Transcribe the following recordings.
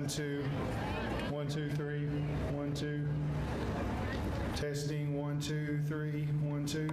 1, 2. 1, 2, 3. 1, 2. Testing. 1, 2, 3. 1, 2.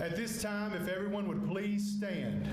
At this time, if everyone would please stand.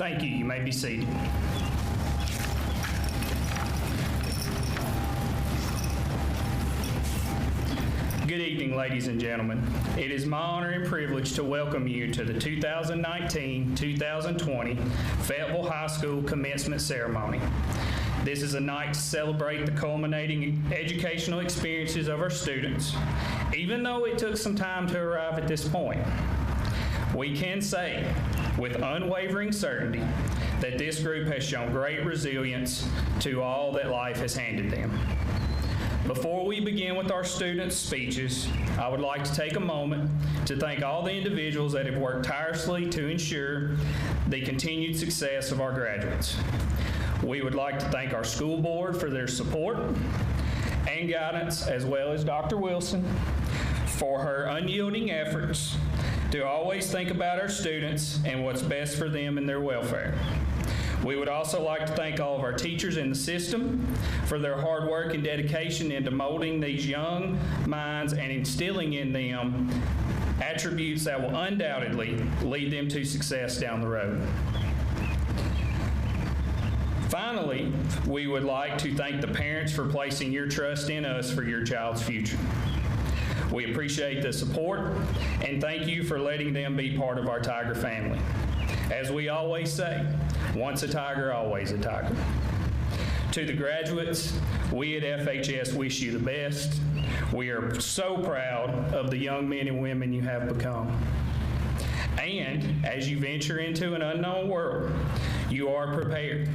Thank you. You may be seated. Good evening, ladies and gentlemen. It is my honor and privilege to welcome you to the 2019-2020 Fayetteville High School Commencement Ceremony. This is a night to celebrate the culminating educational experiences of our students, even though it took some time to arrive at this point. We can say with unwavering certainty that this group has shown great resilience to all that life has handed them. Before we begin with our students' speeches, I would like to take a moment to thank all the individuals that have worked tirelessly to ensure the continued success of our graduates. We would like to thank our school board for their support and guidance, as well as Dr. Wilson for her unyielding efforts to always think about our students and what's best for them and their welfare. We would also like to thank all of our teachers in the system for their hard work and dedication into molding these young minds and instilling in them attributes that will undoubtedly lead them to success down the road. Finally, we would like to thank the parents for placing your trust in us for your child's future. We appreciate the support and thank you for letting them be part of our Tiger family. As we always say, once a Tiger, always a Tiger. To the graduates, we at FHS wish you the best. We are so proud of the young men and women you have become. And as you venture into an unknown world, you are prepared,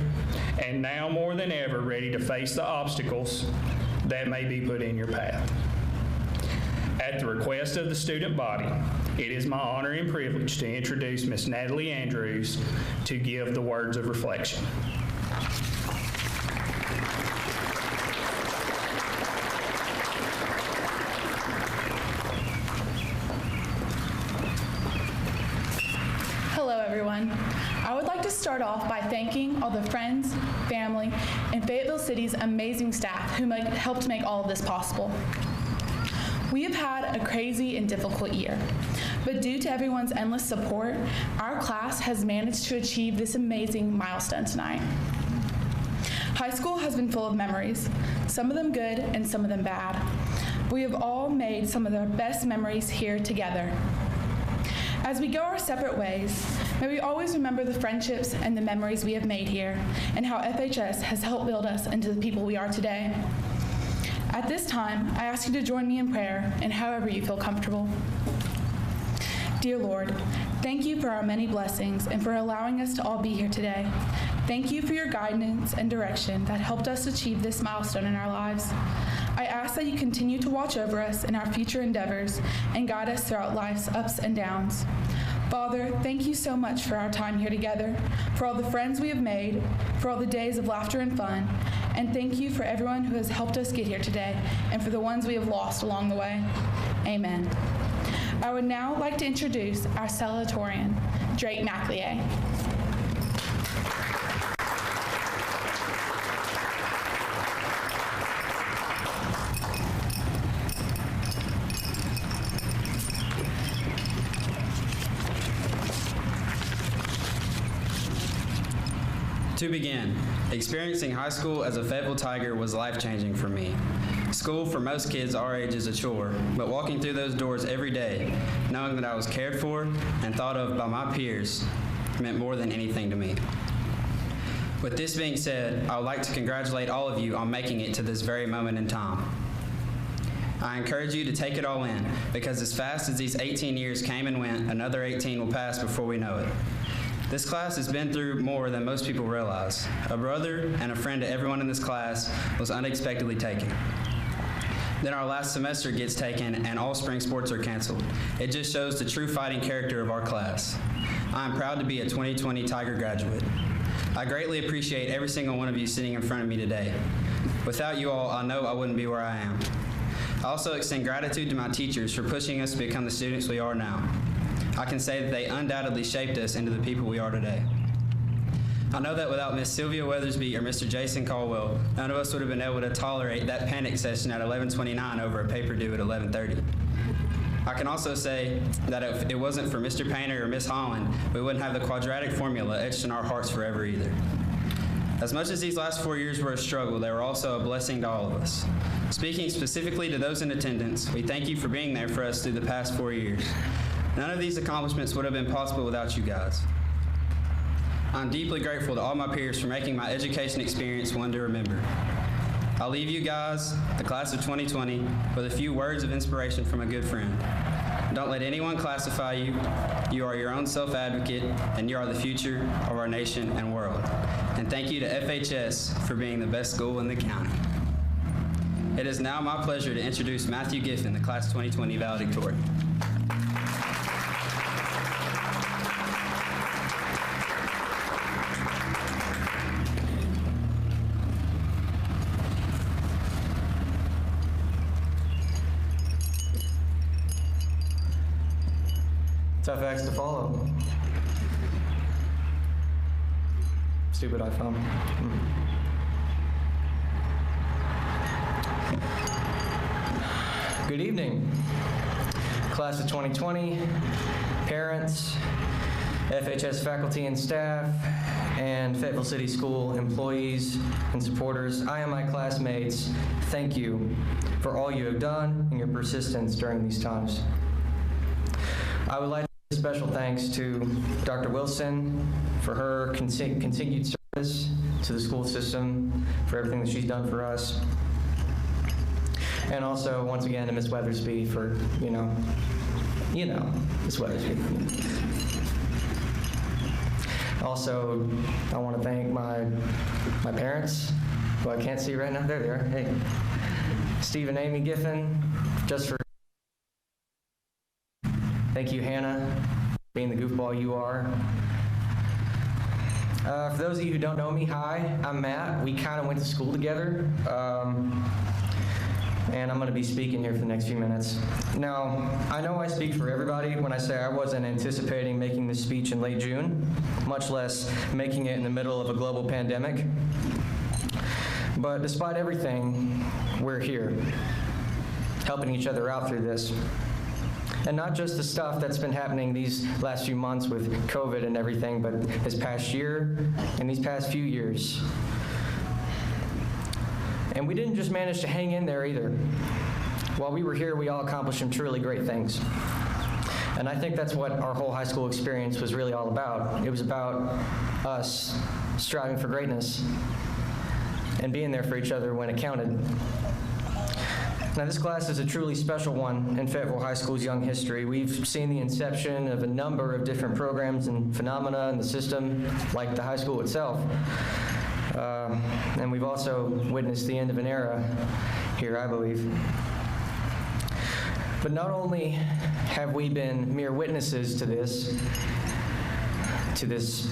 and now more than ever ready to face the obstacles that may be put in your path. At the request of the student body, it is my honor and privilege to introduce Miss Natalie Andrews to give the words of reflection. Hello, everyone. I would like to start off by thanking all the friends, family, and Fayetteville City's amazing staff who helped make all of this possible. We have had a crazy and difficult year, but due to everyone's endless support, our class has managed to achieve this amazing milestone tonight. High school has been full of memories, some of them good and some of them bad. We have all made some of the best memories here together. As we go our separate ways, may we always remember the friendships and the memories we have made here and how FHS has helped build us into the people we are today. At this time, I ask you to join me in prayer and however you feel comfortable. Dear Lord, thank you for our many blessings and for allowing us to all be here today. Thank you for your guidance and direction that helped us achieve this milestone in our lives. I ask that you continue to watch over us in our future endeavors and guide us throughout life's ups and downs. Father, thank you so much for our time here together, for all the friends we have made, for all the days of laughter and fun, and thank you for everyone who has helped us get here today and for the ones we have lost along the way. Amen. I would now like to introduce our Valedictorian, Drake McLeay. To begin, experiencing high school as a Fayetteville Tiger was life-changing for me. School for most kids our age is a chore, but walking through those doors every day, knowing that I was cared for and thought of by my peers, meant more than anything to me. With this being said, I would like to congratulate all of you on making it to this very moment in time. I encourage you to take it all in, because as fast as these 18 years came and went, another 18 will pass before we know it. This class has been through more than most people realize. A brother and a friend to everyone in this class was unexpectedly taken. Then our last semester gets taken and all spring sports are canceled. It just shows the true fighting character of our class. I am proud to be a 2020 Tiger graduate. I greatly appreciate every single one of you sitting in front of me today. Without you all, I know I wouldn't be where I am. I also extend gratitude to my teachers for pushing us to become the students we are now. I can say that they undoubtedly shaped us into the people we are today. I know that without Miss Sylvia Weathersby or Mr. Jason Caldwell, none of us would have been able to tolerate that panic session at 11:29 over a paper due at 11:30. I can also say that if it wasn't for Mr. Painter or Miss Holland, we wouldn't have the quadratic formula etched in our hearts forever either. As much as these last 4 years were a struggle, they were also a blessing to all of us. Speaking specifically to those in attendance, we thank you for being there for us through the past 4 years. None of these accomplishments would have been possible without you guys. I'm deeply grateful to all my peers for making my education experience one to remember. I'll leave you guys, the class of 2020, with a few words of inspiration from a good friend. Don't let anyone classify you. You are your own self-advocate, and you are the future of our nation and world. And thank you to FHS for being the best school in the county. It is now my pleasure to introduce Matthew Giffen, the class 2020 valedictorian. Tough acts to follow. Stupid iPhone. Good evening, class of 2020, parents, FHS faculty and staff, and Fayetteville City School employees and supporters. I and my classmates thank you for all you have done and your persistence during these times. I would like to give special thanks to Dr. Wilson for her continued service to the school system, for everything that she's done for us. And also, once again, to Ms. Weathersby for, you know, Ms. Weathersby. Also, I want to thank my parents, who I can't see right now. There they are. Hey, Steve and Amy Giffen, just for. Thank you, Hannah, being the goofball you are. For those of you who don't know me, hi, I'm Matt. We kind of went to school together, and I'm going to be speaking here for the next few minutes. Now, I know I speak for everybody when I say I wasn't anticipating making this speech in late June, much less making it in the middle of a global pandemic. But despite everything, we're here, helping each other out through this. And not just the stuff that's been happening these last few months with COVID and everything, but this past year and these past few years. And we didn't just manage to hang in there either. While we were here, we all accomplished some truly great things. And I think that's what our whole high school experience was really all about. It was about us striving for greatness and being there for each other when it counted. Now, this class is a truly special one in Fayetteville High School's young history. We've seen the inception of a number of different programs and phenomena in the system, like the high school itself. And we've also witnessed the end of an era here, I believe. But not only have we been mere witnesses to this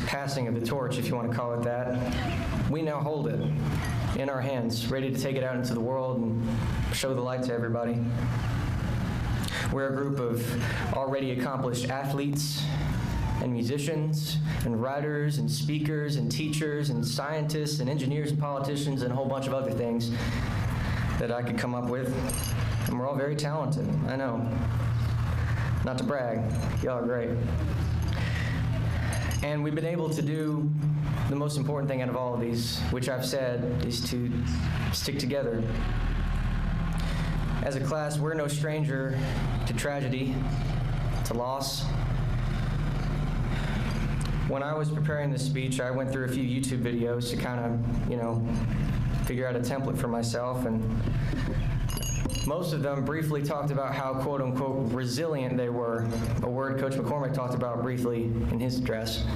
passing of the torch, if you want to call it that, we now hold it in our hands, ready to take it out into the world and show the light to everybody. We're a group of already accomplished athletes and musicians and writers and speakers and teachers and scientists and engineers and politicians and a whole bunch of other things that I could come up with. And we're all very talented, I know. Not to brag, y'all are great. And we've been able to do the most important thing out of all of these, which I've said, is to stick together. As a class, we're no stranger to tragedy, to loss. When I was preparing this speech, I went through a few YouTube videos to kind of, figure out a template for myself, and most of them briefly talked about how quote-unquote resilient they were, a word Coach McCormick talked about briefly in his address.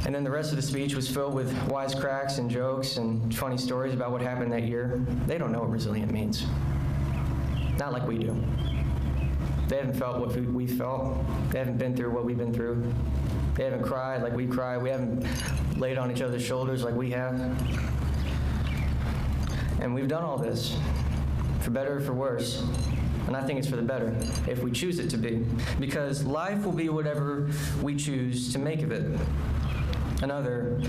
And then the rest of the speech was filled with wisecracks and jokes and funny stories about what happened that year. They don't know what resilient means. Not like we do. They haven't felt what we felt. They haven't been through what we've been through. They haven't cried like we cried. We haven't laid on each other's shoulders like we have. And we've done all this, for better or for worse. And I think it's for the better, if we choose it to be. Because life will be whatever we choose to make of it. Another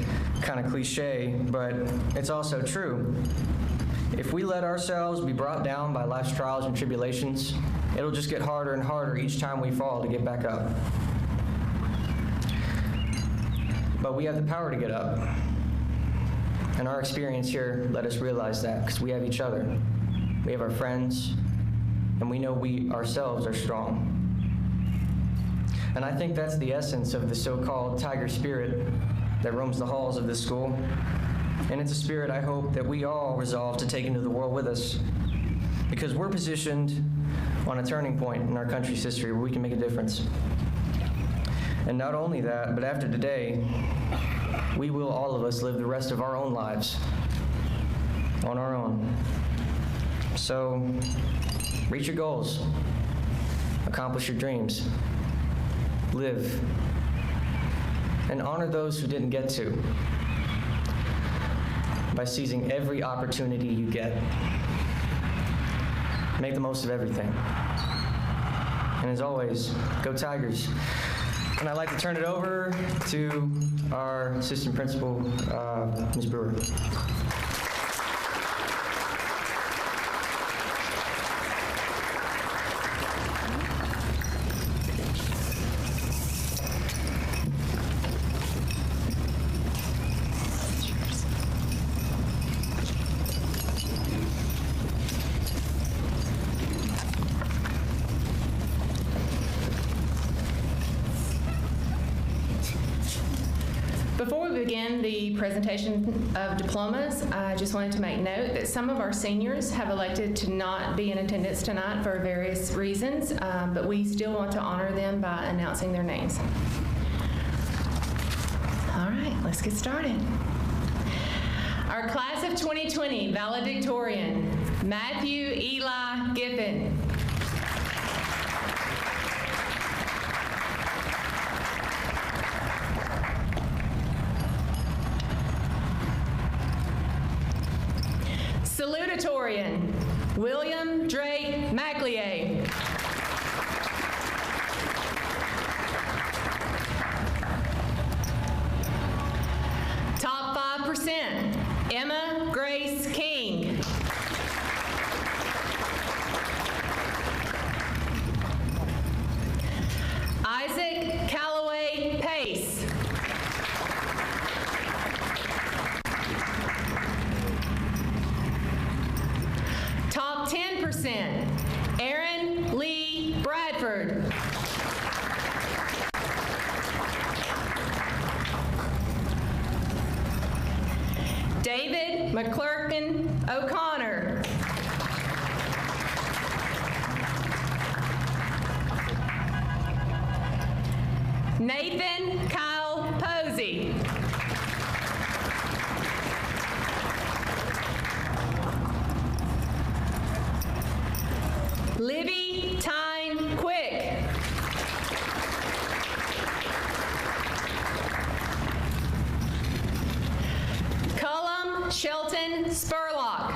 kind of cliche, but it's also true. If we let ourselves be brought down by life's trials and tribulations, it'll just get harder and harder each time we fall to get back up. But we have the power to get up. And our experience here let us realize that, because we have each other. We have our friends, and we know we ourselves are strong. And I think that's the essence of the so-called tiger spirit that roams the halls of this school. And it's a spirit I hope that we all resolve to take into the world with us, because we're positioned on a turning point in our country's history where we can make a difference. And not only that, but after today, we will, all of us, live the rest of our own lives on our own. So, reach your goals, accomplish your dreams, live, and honor those who didn't get to by seizing every opportunity you get. Make the most of everything. And as always, go Tigers. And I'd like to turn it over to our assistant principal, Ms. Brewer. Before we begin the presentation of diplomas, I just wanted to make note that some of our seniors have elected to not be in attendance tonight for various reasons, but we still want to honor them by announcing their names. All right, let's get started. Our class of 2020 valedictorian, Matthew Eli Giffen. Salutatorian, William Drake McLeay. Top 5%, Emma Grace King. Isaac Callaway Pace. Top 10%, Aaron Lee Bradford. David McClurkin O'Connor. Nathan Kyle Posey. Libby Tyne Quick. Cullum Shelton Spurlock.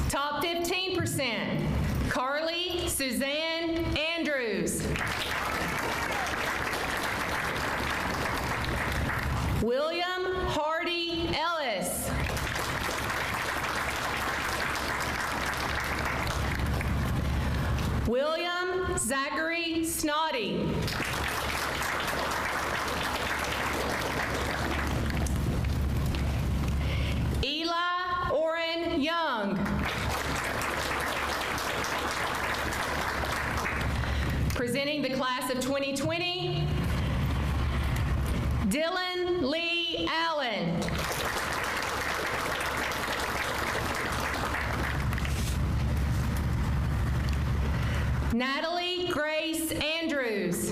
Top 15%, Carly Suzanne Andrews. William Hardy Ellis. William Zachary Snoddy. Eli Orrin Young. Presenting the class of 2020, Dylan Lee Allen. Natalie Grace Andrews.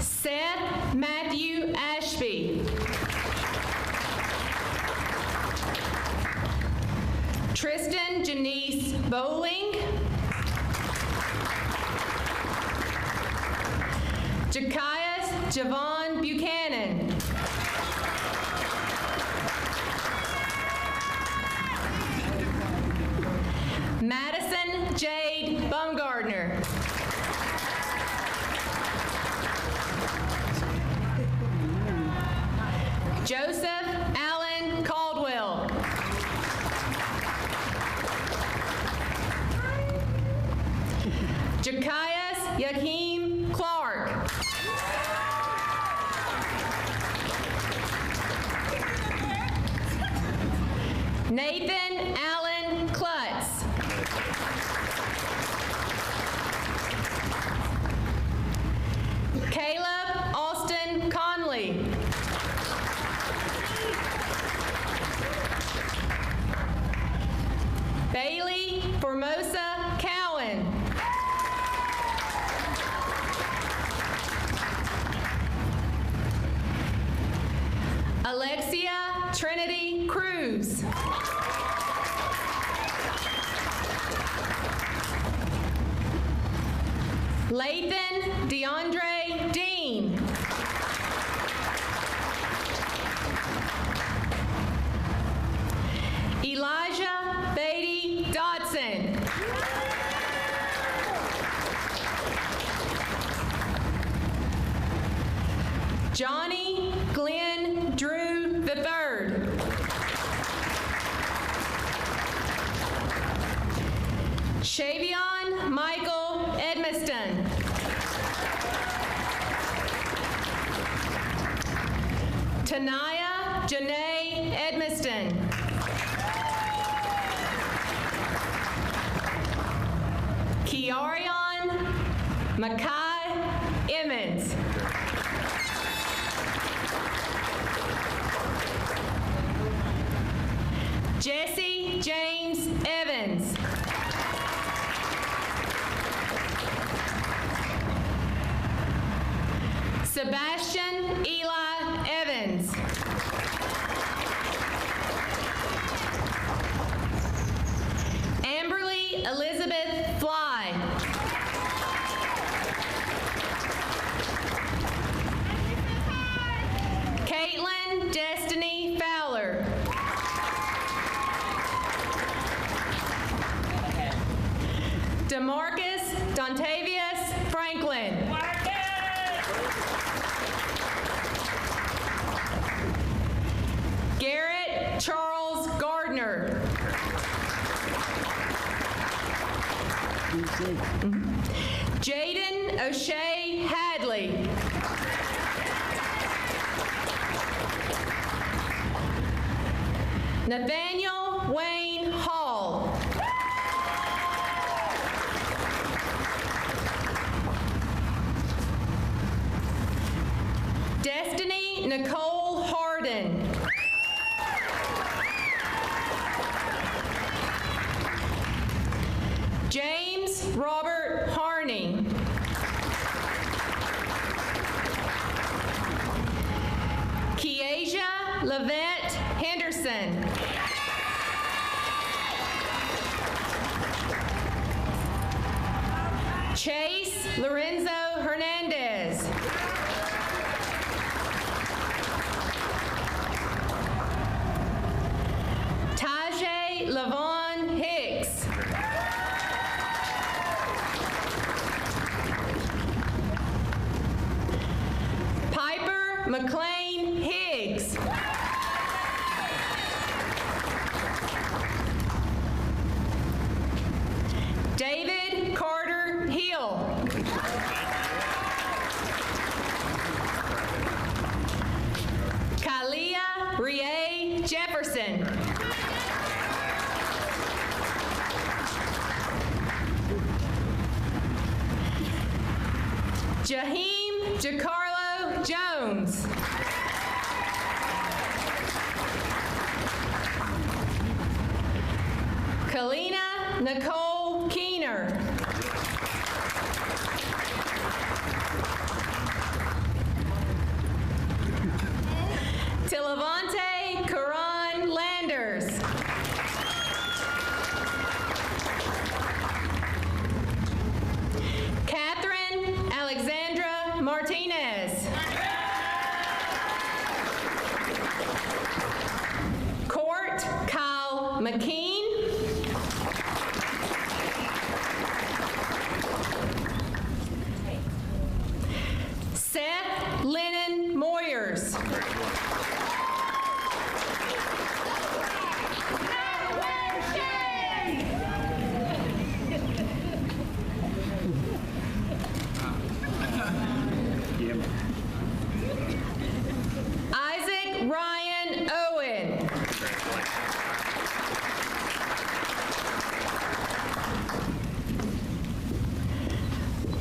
Seth Matthew Ashby. Tristan Janice Bowling. Jakias Javon Buchanan. Madison Jade Bumgardner. Jakias Yakeem Clark. Nathan Allen Klutz. Caleb Austin Conley. Bailey Formosa Cowan. Alexia Trinity Cruz. Lathan DeAndre Dean. Elijah Beatty Dodson. Johnny Glenn Drew III. Shavion Michael Edmiston. Tanaya Janae Edmiston. Kiarion Makai Emmons. Jesse James Evans. Sebastian Eli Evans. Amberly Elizabeth Fly. Caitlin Destiny Fowler. Demarcus Dontavius Franklin. Garrett Charles Gardner. Jaden O'Shea Hadley. Nathaniel Wayne Hall. Destiny Nicole Harden. James Robert Harney. Kiesia Levette Henderson. Chase Lorenzo Hernandez. Tajay Lavon Hicks. Piper McLean Higgs. David Carter Hill. Kalia Rie Jefferson. Jaheim Jacarlo Jones. Kalina Nicole Keener. Tilavante Karan Landers. Catherine Alexandra Martinez. Court Kyle McKean.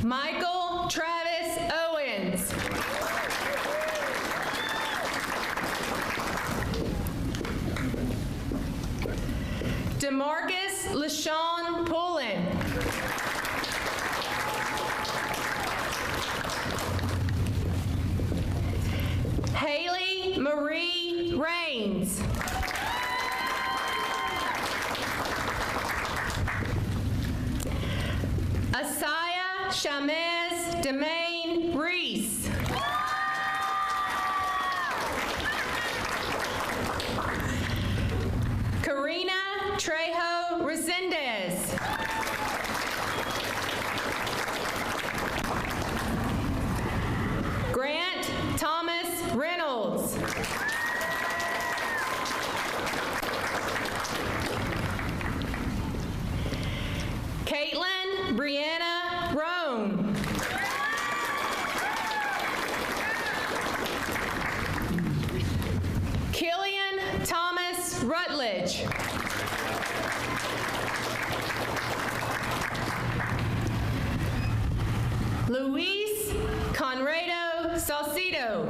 Michael Travis Owens. DeMarcus LaShawn Pullen. Haley Marie Rains. Asaya Shamez Demaine Reese. Karina Trejo Resendez. Grant Thomas Reynolds. Caitlin Brianna Roan. Killian Thomas Rutledge. Luis Conrado Salcido.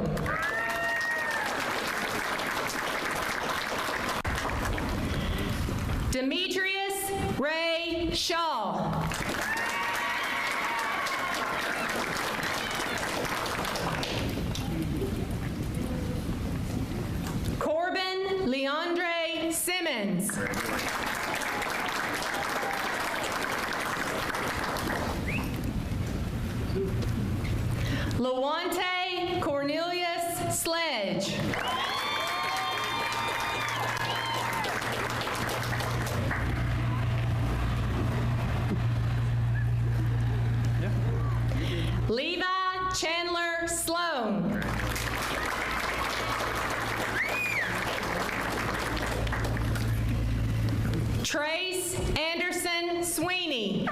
Demetrius Ray Shaw. Corbin Leandre Simmons. Lawante Cornelius Sledge. Levi Chandler Sloan. Trace Anderson Sweeney.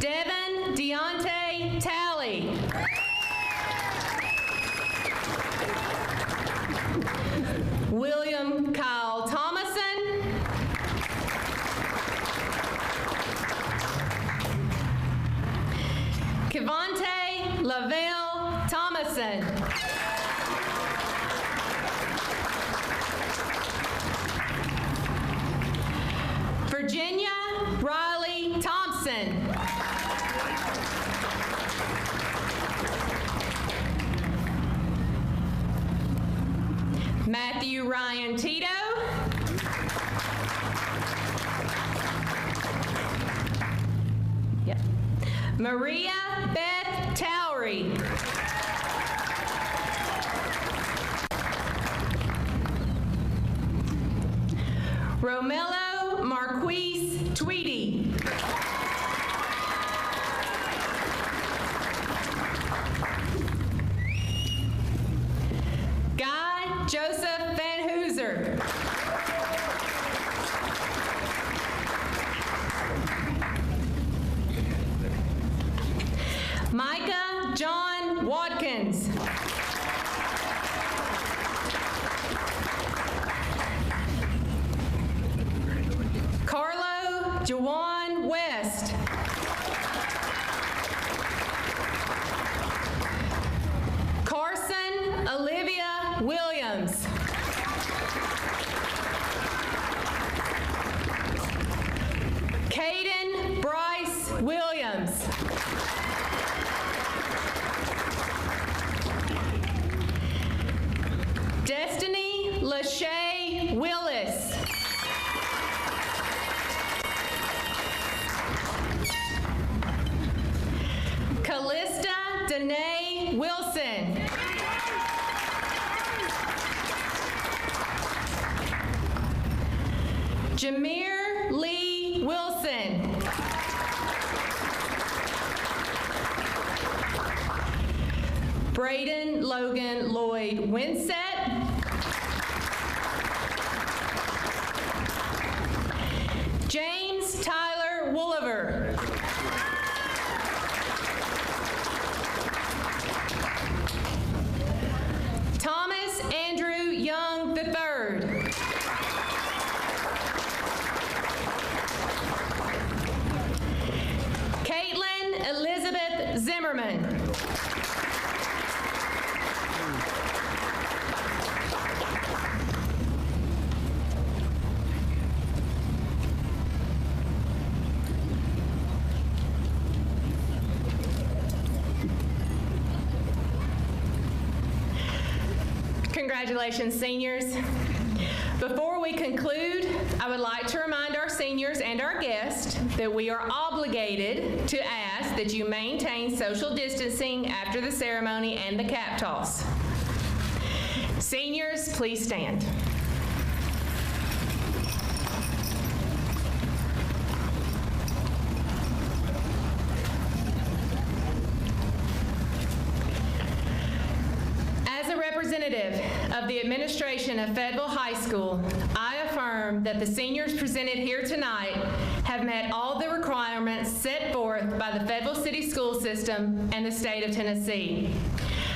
Devin Deontay Talley. William Kyle Thomason. Kevonte Lavelle Thomason. Virginia Riley Thompson. Matthew Ryan Tito. Yep. Maria Beth Towery. Romello Marquise Tweedy. Guy Joseph Van Hooser. Micah John Watkins. Carlo Jawan West. Carson Olivia Williams. Caden Bryce Williams. Destiny Lachey Willis. Callista Danae Wilson. Jameer Lee Wilson. Braden Logan Lloyd Winsett. James Tyler Wooliver. Thomas Andrew Young III. Congratulations, seniors. Before we conclude, I would like to remind our seniors and our guests that we are obligated to ask that you maintain social distancing after the ceremony and the cap toss. Seniors, please stand. As a representative of the administration of Fayetteville High School, I affirm that the seniors presented here tonight have met all the requirements set forth by the Fayetteville City School System and the state of Tennessee.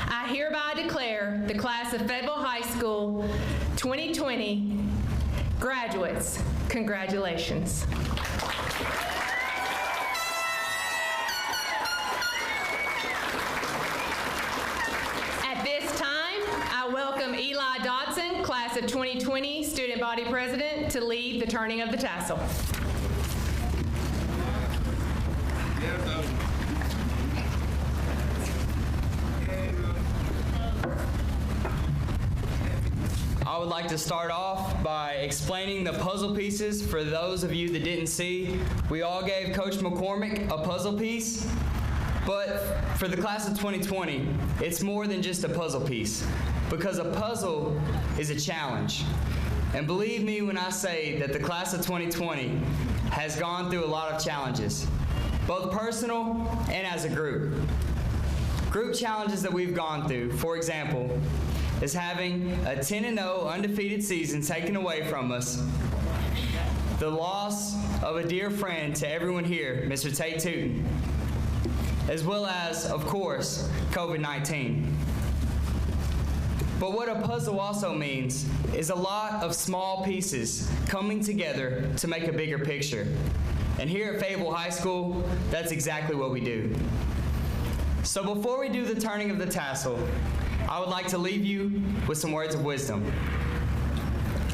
I hereby declare the class of Fayetteville High School 2020 graduates. Congratulations. I welcome Eli Dodson, class of 2020, student body president, to lead the turning of the tassel. I would like to start off by explaining the puzzle pieces for those of you that didn't see. We all gave Coach McCormick a puzzle piece, but for the class of 2020, it's more than just a puzzle piece, because a puzzle is a challenge. And believe me when I say that the class of 2020 has gone through a lot of challenges, both personal and as a group. Group challenges that we've gone through, for example, is having a 10-0 undefeated season taken away from us, the loss of a dear friend to everyone here, Mr. Tate Tootin, as well as, of course, COVID-19. But what a puzzle also means is a lot of small pieces coming together to make a bigger picture. And here at Fayetteville High School, that's exactly what we do. So before we do the turning of the tassel, I would like to leave you with some words of wisdom.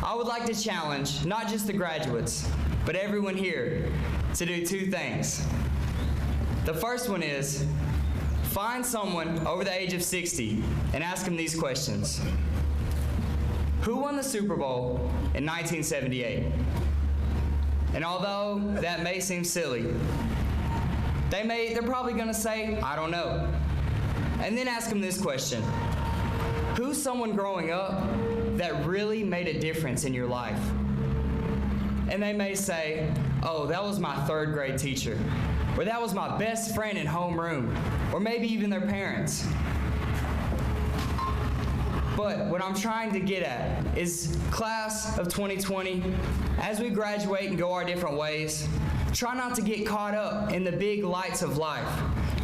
I would like to challenge not just the graduates, but everyone here to do two things. The first one is, find someone over the age of 60 and ask them these questions. Who won the Super Bowl in 1978? And although that may seem silly, they're probably gonna say, I don't know. And then ask them this question. Who's someone growing up that really made a difference in your life? And they may say, oh, that was my 3rd grade teacher. Or that was my best friend in homeroom, or maybe even their parents. But what I'm trying to get at is, class of 2020, as we graduate and go our different ways, try not to get caught up in the big lights of life.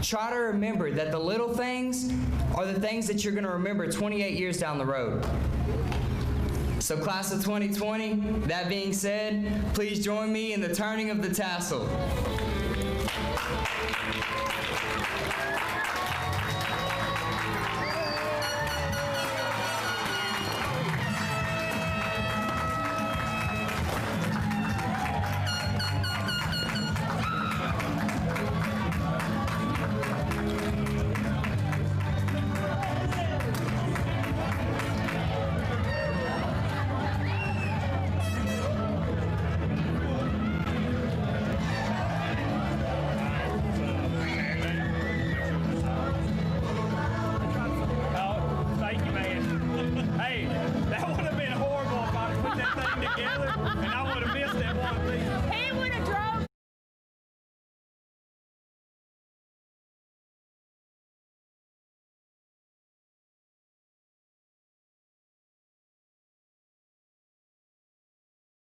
Try to remember that the little things are the things that you're going to remember 28 years down the road. So class of 2020, that being said, please join me in the turning of the tassel.